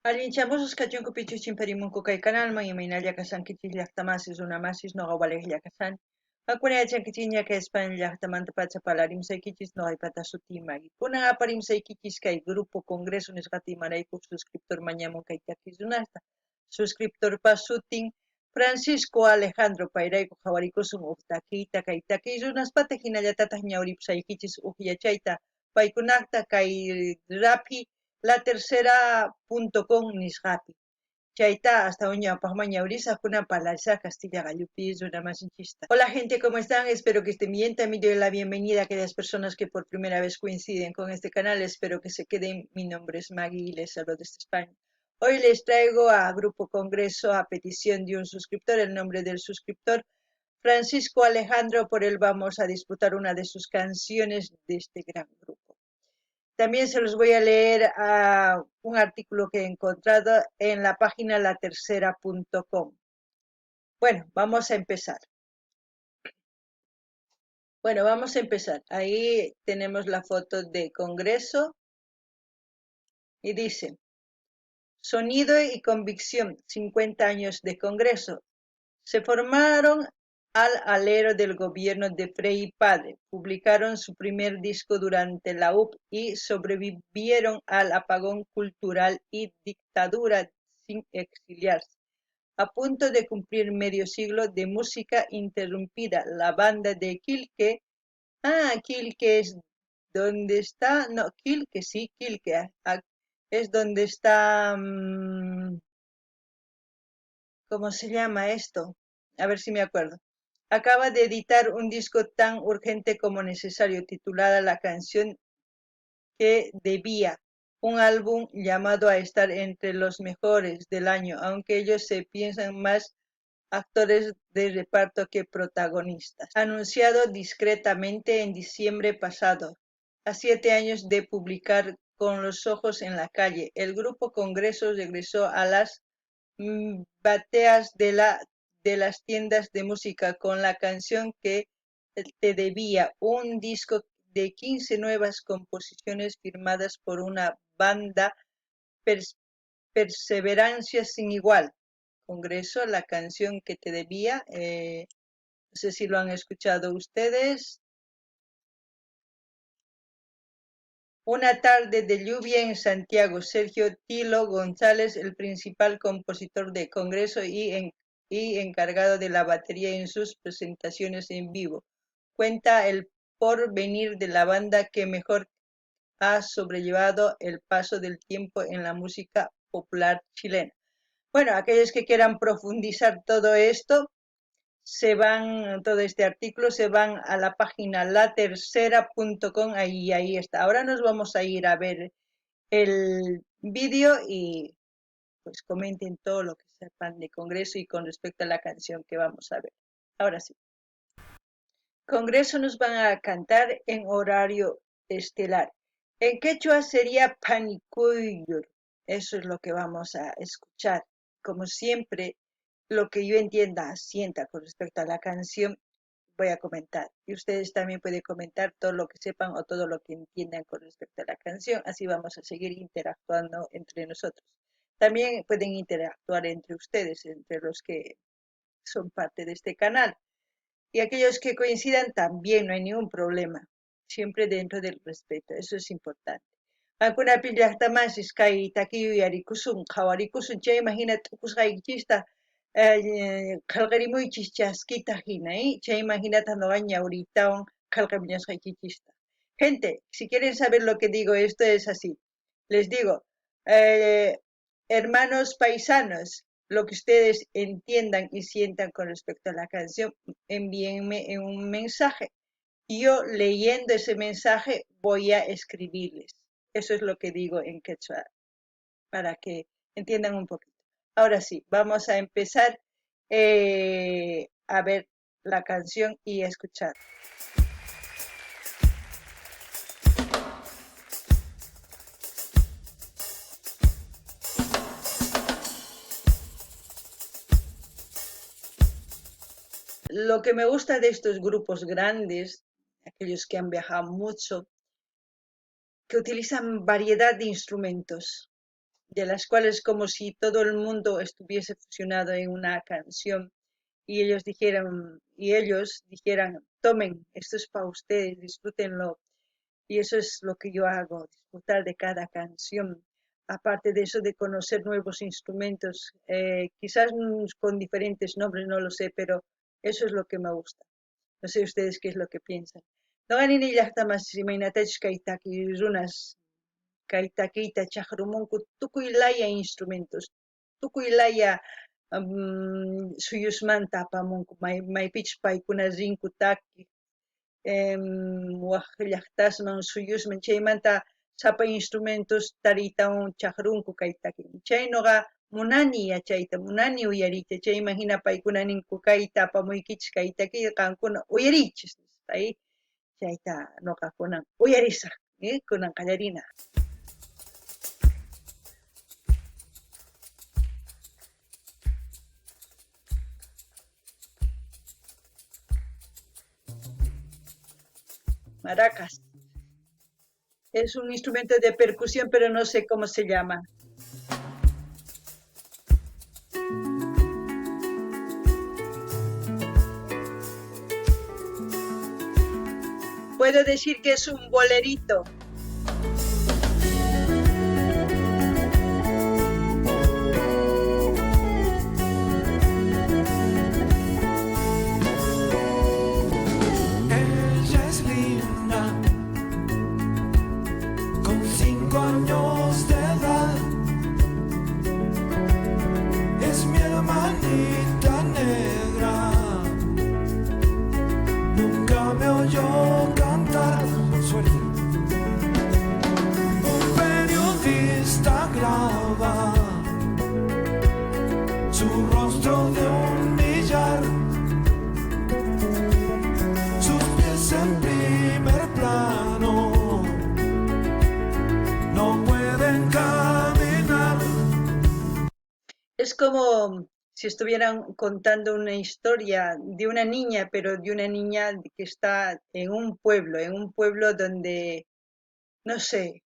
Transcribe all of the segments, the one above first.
Allinchamusus kachunku pichuchin perimunku kay kanalman imaynalla kasankichis llaqtamasis runamasis noqa waliqlla kasani. Hakunayachankichis ñaka España llaqtamanta pacha palarimsaykichis noqaypata sutimari. Kunan aparimsaykichis kay Grupo Congreso nisqata imaraykuq suscriptor mañamun kay takisnasta. Suscriptorpa sutin Francisco Alejandro payrayku qhawarikusun uq takiyta kay takirunaspata hinallatataq ñawripusaykichis uq yachayta paykunaqta kay Rappi latercera.com nisqapi. Chayta hasta uñapaqman ñawrisaq kunan parlarisaq Castilla Gallupi runamasinchista. Hola gente, ¿cómo están? Espero que estén bien. También doy la bienvenida a aquellas personas que por primera vez coinciden con este canal. Espero que se queden. Mi nombre es Maggie y les hablo desde España. Hoy les traigo a Grupo Congreso a petición de un suscriptor, el nombre del suscriptor Francisco Alejandro. Por él vamos a disfrutar una de sus canciones de este gran grupo. También se los voy a leer a un artículo que he encontrado en la página latercera.com. Bueno, vamos a empezar. Ahí tenemos la foto de Congreso y dice, sonido y convicción, 50 años de Congreso. Se formaron al alero del gobierno de Frei y Padre, publicaron su primer disco durante la UP y sobrevivieron al apagón cultural y dictadura sin exiliarse. A punto de cumplir medio siglo de música interrumpida, la banda de Quilque, Quilque es donde está, no, Quilque, sí, Quilque, es donde está, ¿cómo se llama esto? A ver si me acuerdo. Acaba de editar un disco tan urgente como necesario, titulada La canción que debía, un álbum llamado a estar entre los mejores del año, aunque ellos se piensan más actores de reparto que protagonistas. Anunciado discretamente en diciembre pasado, a 7 años de publicar Con los ojos en la calle, el grupo Congreso regresó a las bateas de las tiendas de música con la canción que te debía, un disco de 15 nuevas composiciones firmadas por una banda perseverancia sin igual. Congreso, la canción que te debía, no sé si lo han escuchado ustedes. Una tarde de lluvia en Santiago, Sergio Tilo González, el principal compositor de Congreso y encargado de la batería en sus presentaciones en vivo, cuenta el porvenir de la banda que mejor ha sobrellevado el paso del tiempo en la música popular chilena. Bueno, aquellos que quieran profundizar todo esto, todo este artículo, se van a la página latercera.com, ahí está. Ahora nos vamos a ir a ver el vídeo y pues comenten todo lo que sepan de Congreso y con respecto a la canción que vamos a ver. Ahora sí. Congreso nos van a cantar en horario estelar. En quechua sería Panicuyur. Eso es lo que vamos a escuchar. Como siempre, lo que yo entienda, sienta con respecto a la canción, voy a comentar. Y ustedes también pueden comentar todo lo que sepan o todo lo que entiendan con respecto a la canción. Así vamos a seguir interactuando entre nosotros. También pueden interactuar entre ustedes, entre los que son parte de este canal. Y aquellos que coincidan también, no hay ningún problema. Siempre dentro del respeto, eso es importante. Alguna pillaqtamasis kay takiyu yarikusun, qhawarikusun, chay imagínate tukusqaykichista qillqarimuychis chaskita hina, chay imagínate noqa ñawritawan qillqamuñasqaykichista. Gente, si quieren saber lo que digo, esto es así. Les digo, hermanos paisanos, lo que ustedes entiendan y sientan con respecto a la canción, envíenme en un mensaje. Yo leyendo ese mensaje voy a escribirles. Eso es lo que digo en quechua, para que entiendan un poquito. Ahora sí, vamos a empezar a ver la canción y a escuchar. Lo que me gusta de estos grupos grandes, aquellos que han viajado mucho, que utilizan variedad de instrumentos. de las cuales como si todo el mundo estuviese fusionado en una canción y ellos dijeran, tomen, esto es para ustedes, disfrútenlo. Y eso es lo que yo hago, disfrutar de cada canción. Aparte de eso, de conocer nuevos instrumentos, quizás con diferentes nombres, no lo sé, pero eso es lo que me gusta. No sé ustedes qué es lo que piensan. No ganin llaqtamas imaynatachus kaytaki runas kaytakiyta chaqrumunku tukuy laya instrumentos, tukuy laya suyusmanta apamunku maypichus paykuna rinku taki waq llaqtasman suyusman chaymanta sapa instrumentos tariytawan chaqrunku kaytaki chay noqa munani yachayta munani uyariyta chayman hina paykuna ninku kayta apamuykichis kaytakiqa qankuna uyariychis nispa chayta noqa kunan uyarisaq kunan qallarina. Maracas. Es un instrumento de percusión, pero no sé cómo se llama. Puedo decir que es un bolerito. Ella es linda, con 5 años de edad. Es mi hermanita negra. Nunca me oyó cantar, por suerte. Un periodista graba su rostro de un millar. Sus pies en primer plano no pueden caminar. Es como si estuvieran contando una historia de una niña, pero de una niña que está en un pueblo donde, no sé,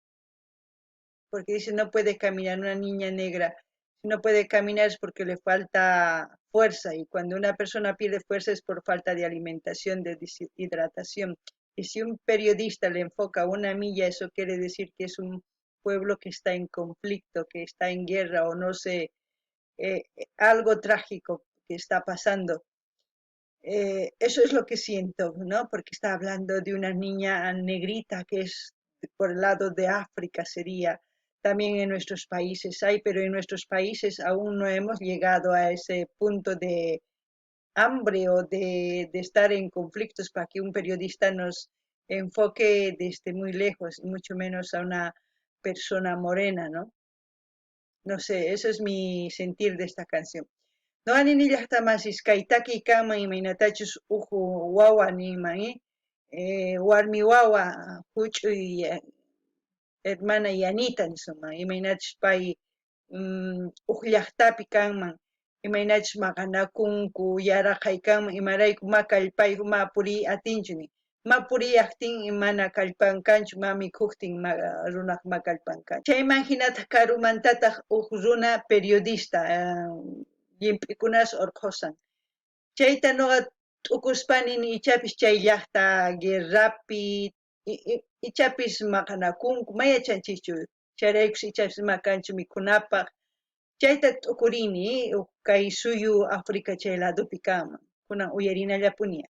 porque dice no puede caminar una niña negra. Si no puede caminar es porque le falta fuerza y cuando una persona pierde fuerza es por falta de alimentación, de deshidratación. Y si un periodista le enfoca una milla, eso quiere decir que es un pueblo que está en conflicto, que está en guerra o no sé, algo trágico que está pasando. Eso es lo que siento, ¿no? Porque está hablando de una niña negrita que es por el lado de África sería. También en nuestros países hay, pero en nuestros países aún no hemos llegado a ese punto de hambre o de estar en conflictos para que un periodista nos enfoque desde muy lejos, y mucho menos a una persona morena, ¿no? No sé, eso es mi sentir de esta canción. No anini llaqtamasis kaytaki kama imaynatachus uhu wawa niman, warmi wawa huch'uy hermana Yanita nisunman imaynachus pay huk llaqtapi kanman imaynachus maqanakunku yaraqay kanman imarayku ma kallpayku ma puriy atinchu nin ma puriyaptin mana kallpankanchu ma mikhuptin runaq ma kallpankanchu chayman hinata karumantataq huk runa periodista llimp'ikunas urqusan chayta noqa t'ukuspani ichapis chay llaqta guerrapi ichapis maqanakunku mayachanchikchu chayraykus ichapis makanchu mikhunapaq chayta t'ukurini kay suyu África chay ladopi kanman kunan uyarinallapuni.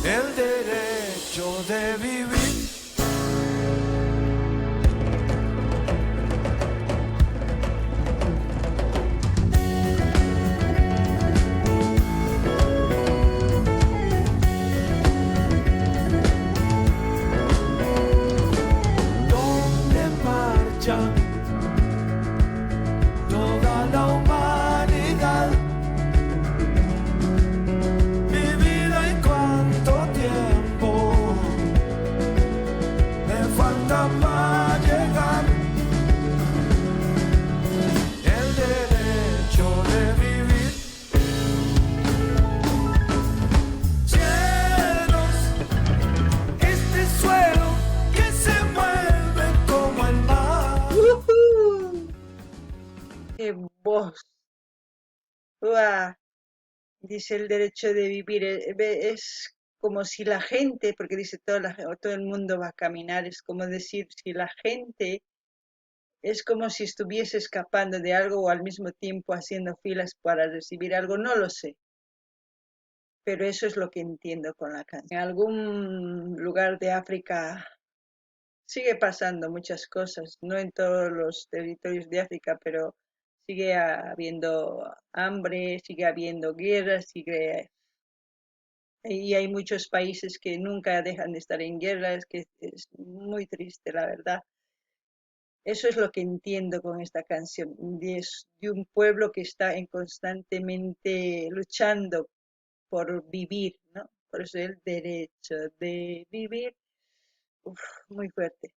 El derecho de vivir. ¿Dónde marcha toda la humanidad? Mi vida y cuánto tiempo qué voz. Uah, dice el derecho de vivir. Es como si la gente, porque dice todo el mundo va a caminar, es como decir, si la gente es como si estuviese escapando de algo o al mismo tiempo haciendo filas para recibir algo, no lo sé, pero eso es lo que entiendo con la canción. En algún lugar de África sigue pasando muchas cosas, no en todos los territorios de África, pero sigue habiendo hambre, sigue habiendo guerra, y hay muchos países que nunca dejan de estar en guerra, es que es muy triste, la verdad. Eso es lo que entiendo con esta canción, de un pueblo que está constantemente luchando por vivir, ¿no? Por eso el derecho de vivir, uf, muy fuerte.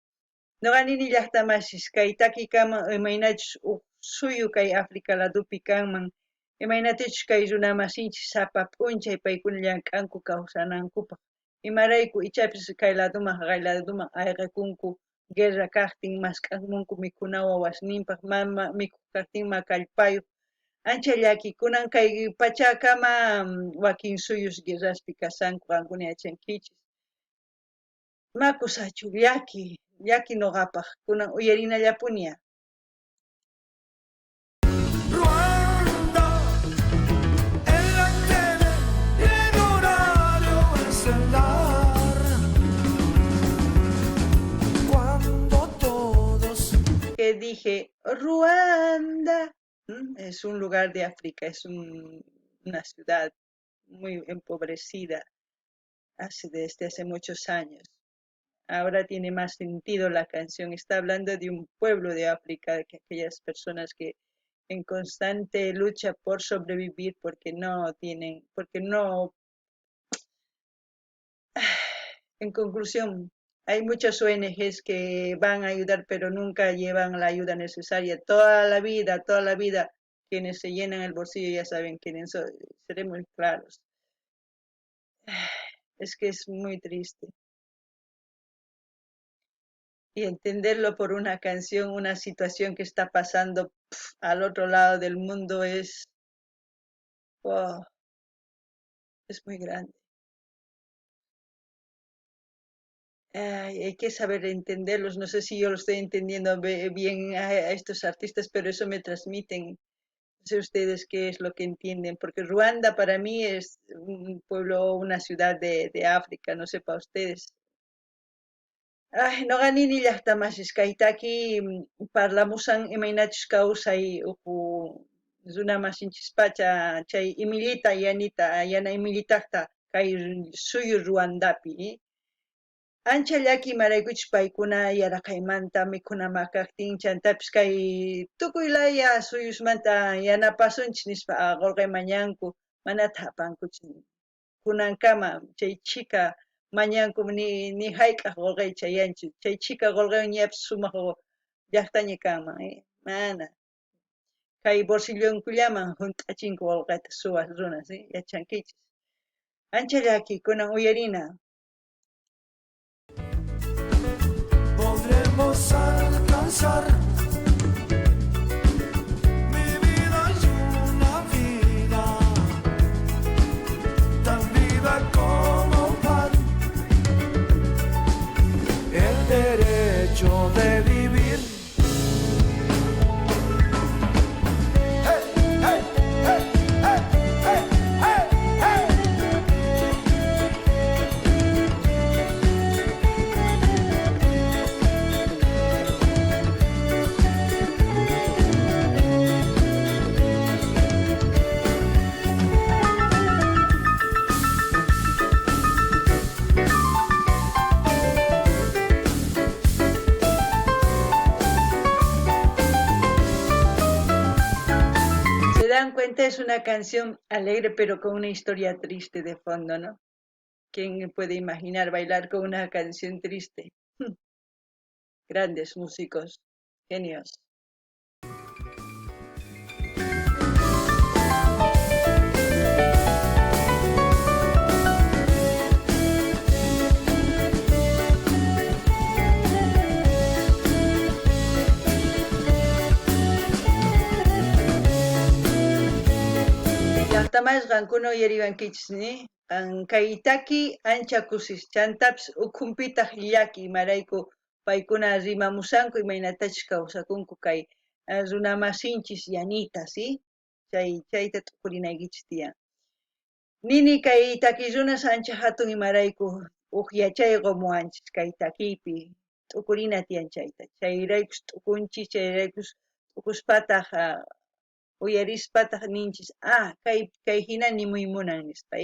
Noqanini llaqtamashis kay takiykaman imaynachus suyu kay África ladupi kanman, imaynatichus kay runamasinchis sapa p'unchay paykuna llank'anku kawsanankupaq. Imarayku ichapis kay laduman ayqikunku guerra kaqtin mask'anmunku mikhunawan wasninpaq mama mikhuq kaqtinman kallpayuq ancha llakikunan kay pachakama wakin suyus guerraspi kasanku qankuna yachankichis. Makusachu llaki noqapaq kunan uyarinallapuña. Ruanda, en la tele y en horario estelar, cuando todos Que dije, Ruanda, es un lugar de África, es una ciudad muy empobrecida desde hace muchos años. Ahora tiene más sentido la canción, está hablando de un pueblo de África, que aquellas personas que en constante lucha por sobrevivir porque no, en conclusión, hay muchas ONGs que van a ayudar, pero nunca llevan la ayuda necesaria. Toda la vida, quienes se llenan el bolsillo ya saben quiénes son, seremos claros. Es que es muy triste. Y entenderlo por una canción, una situación que está pasando al otro lado del mundo oh, es muy grande. Ay, hay que saber entenderlos. No sé si yo lo estoy entendiendo bien a estos artistas, pero eso me transmiten. No sé ustedes qué es lo que entienden, porque Ruanda para mí es un pueblo, una ciudad de África, no sé para ustedes. Ay, no ganini llaqtamashis kaytaki parlamusan imaynachus kawsay runamasinchikpacha chay imillita yana imillitaqta kay suyu Ruandapi. Ancha llaki maraykuchis paykuna yaraqaymanta mikhunama kaqtin chantapis kay tukuy laya suyusmanta yanapasunchis nispa qurqay mañanku manata hapankuchis kunankama chay chika mañanku ni hayk'aq qurqay chayanchu chay chika qurqaywan ñapas sumaq llaqtaña kanman mana kay bolsillonkullaman hunt'achinku qurqayta suwas runa yachankichis ancha llaki kunan uyarina. podremos alcanzar mi vida y una vida tan viva como pan, el derecho de vivir. Hey, hey, hey, hey, hey, hey, hey. Se dan cuenta, es una canción alegre pero con una historia triste de fondo, ¿no? ¿Quién puede imaginar bailar con una canción triste? Grandes músicos, genios. Gustamashqankuna uyariwankichikmi kay taki ancha kushischantapas ukhumpitaq llaki imarayku paykuna rimamushanku imaynatachus kawsakunku kay runa masinchis Yanita, ¿sí? Chayta tukurinaykichis tiyan. Nini kay taki runas ancha hatun imarayku yachay qomuwanchis kay takipi tukurina tiyan chayta. Chayraykus tukunchis, chayraykus tukuspataq uyarispataq ninchis kay hina nimuymunan nispa,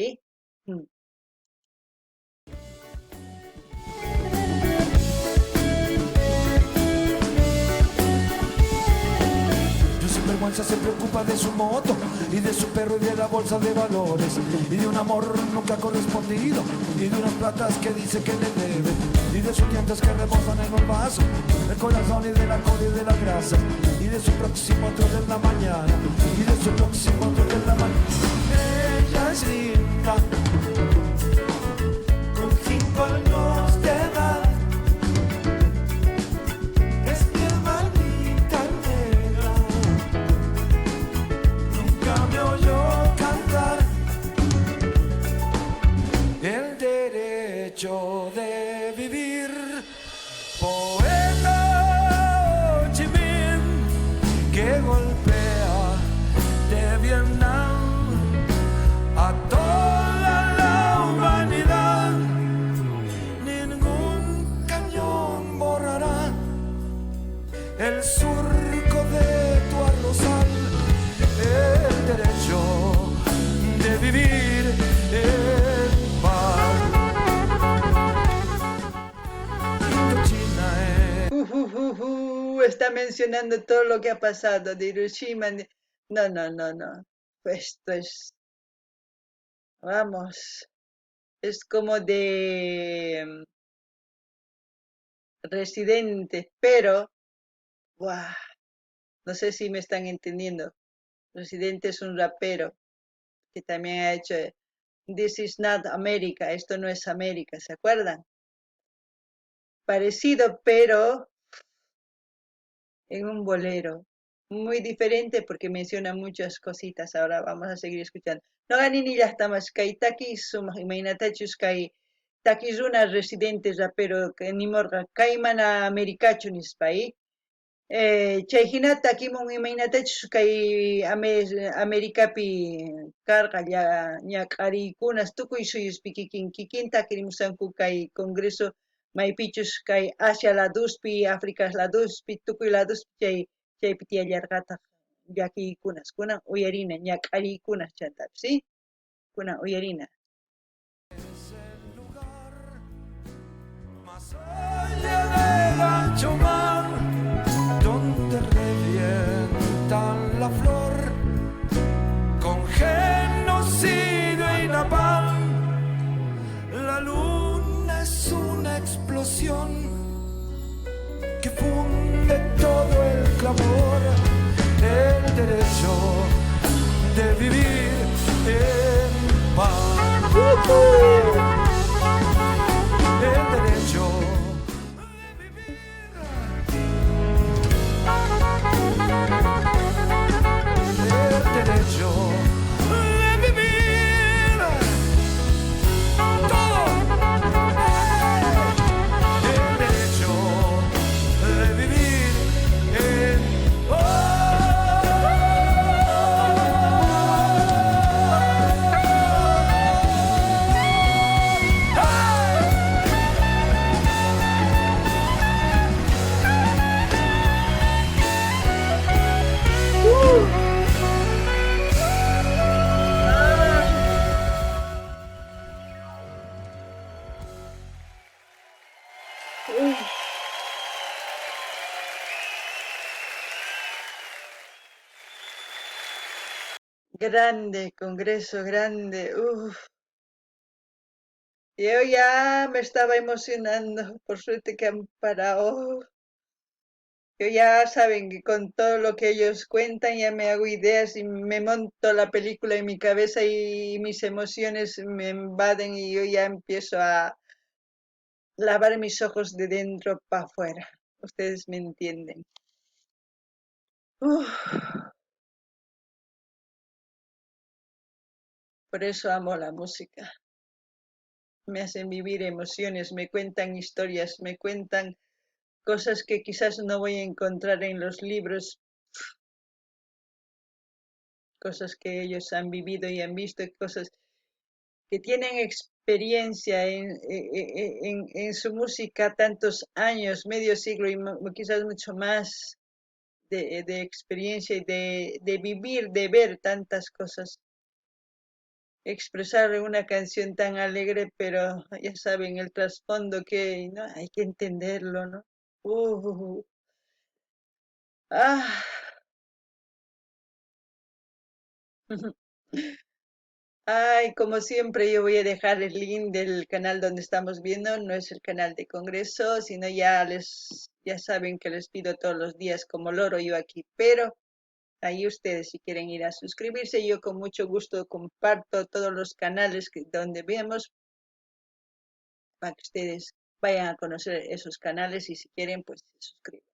Yo sin vergüenza se preocupa de su moto y de su perro y de la bolsa de valores y de un amor nunca correspondido y de unas platas que dice que le debe y de sus dientes que reposan en un vaso, del corazón y del alcohol y de la grasa y de su próximo otro de la mañana y de su próximo otro de la mañana. Ella es linda, con 5 años de edad. Es mi hermanita negra. Nunca me oyó cantar el derecho de vivir. Poeta Ho Chi Minh, que golpea de Vietnam a toda la humanidad. Ningún cañón borrará el surco de tu arrozal, el derecho de vivir en paz. Indochina Está mencionando todo lo que ha pasado de Hiroshima. No. Esto es, vamos, es como de Residente, pero, ¡buah! No sé si me están entendiendo. Residente es un rapero que también ha hecho This is not America, esto no es América, ¿se acuerdan? Parecido, pero en un bolero. Muy diferente porque menciona muchas cositas. Ahora vamos a seguir escuchando. No ganini ya estamos. Kay taki sumaq imaynatachus kay taki runa residente rapero que ni morga kay mana americachu nispa. Chay hinata takimun imaynatachus kay Americapi karqa ñak'ariykunas tukuy suyuspi kikin takirimusanku kay Congreso maypichus kay Asia laduspi, África laduspi, tukuy laduspi chaypi tiyallarqataq llakiykunas kunan uyarina ñak'ariykunas chantapis, ¿sí? Kunan uyarina. es el lugar más allá del ancho mar donde revientan la flor con genocidio y napalm. La luna es una explosión que funde todo el clamor, el derecho de vivir en paz. El derecho de vivir. El derecho de vivir. Todo. El derecho de vivir en Grande, Congreso grande. Yo ya me estaba emocionando, por suerte que han parado. Yo ya saben que con todo lo que ellos cuentan ya me hago ideas y me monto la película en mi cabeza y mis emociones me invaden y yo ya empiezo a lavar mis ojos de dentro para afuera. Ustedes me entienden. Uf. Por eso amo la música. Me hacen vivir emociones, me cuentan historias, me cuentan cosas que quizás no voy a encontrar en los libros, cosas que ellos han vivido y han visto, cosas que tienen experiencia en su música tantos años, medio siglo y quizás mucho más de experiencia y de vivir, de ver tantas cosas. Expresar una canción tan alegre, pero ya saben el trasfondo que no hay que entenderlo, ¿no? Ah. Ay, como siempre, yo voy a dejar el link del canal donde estamos viendo. No es el canal de Congreso, sino ya saben que les pido todos los días como loro yo aquí. Pero ahí ustedes si quieren ir a suscribirse, yo con mucho gusto comparto todos los canales donde vemos para que ustedes vayan a conocer esos canales y si quieren, pues se suscriban.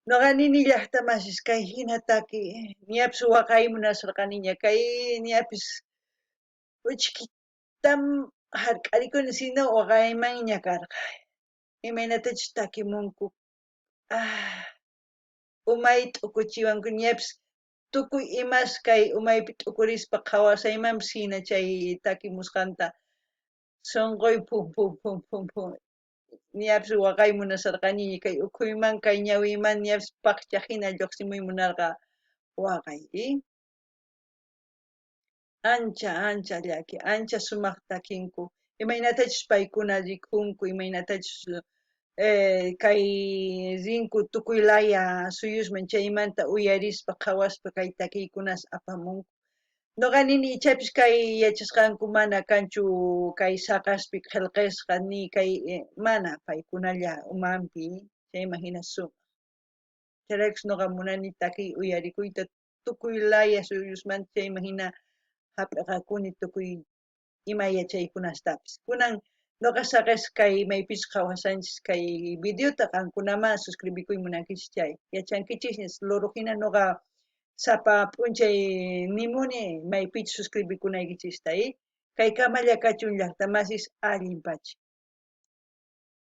No ganini llaqtamasis kay hinataki niapis waqaymunasarqaniña kay niapis uchkitam hark'arikuni sino waqaymanña karqa imaynatachus takimunku umay t'ukuchiwanku ñapis tukuy imas kay umaypi t'ukurispa qhawasaymanpis hina chay takimusqanta sunquy pum pum pum pum pum ñapis waqaymunasarqaniña kay ukhuyman kay ñawiyman ñapis paqcha hina lluqsimuy munarqa waqay ancha llaki ancha sumaq takinku imaynatachus paykuna rikunku imaynatachus kay rinku tukuy laya suyusman chaymanta uyarispa qhawaspa kay takiykunas apamunku nuqa nini ichapis kay yachasqanku mana kanchu kay saqaspi qillqisqa ni kay mana paykunalla umanpi chayman hina sumaq chayraykus nuqa munani takiy uyarikuyta tukuy laya suyusmanta chayman hina hap'iqakuni tukuy ima yachaykunastapis kunan nuqa saqasqa kay maypis qhawasanchis kay videota qankunaman suscribikuy munankichis chay yachankichisña loro hina nuqa sapa p'unchay nimuni maypich suscribikunaykichistai kay kamalla kachun llaqtamasis allinpach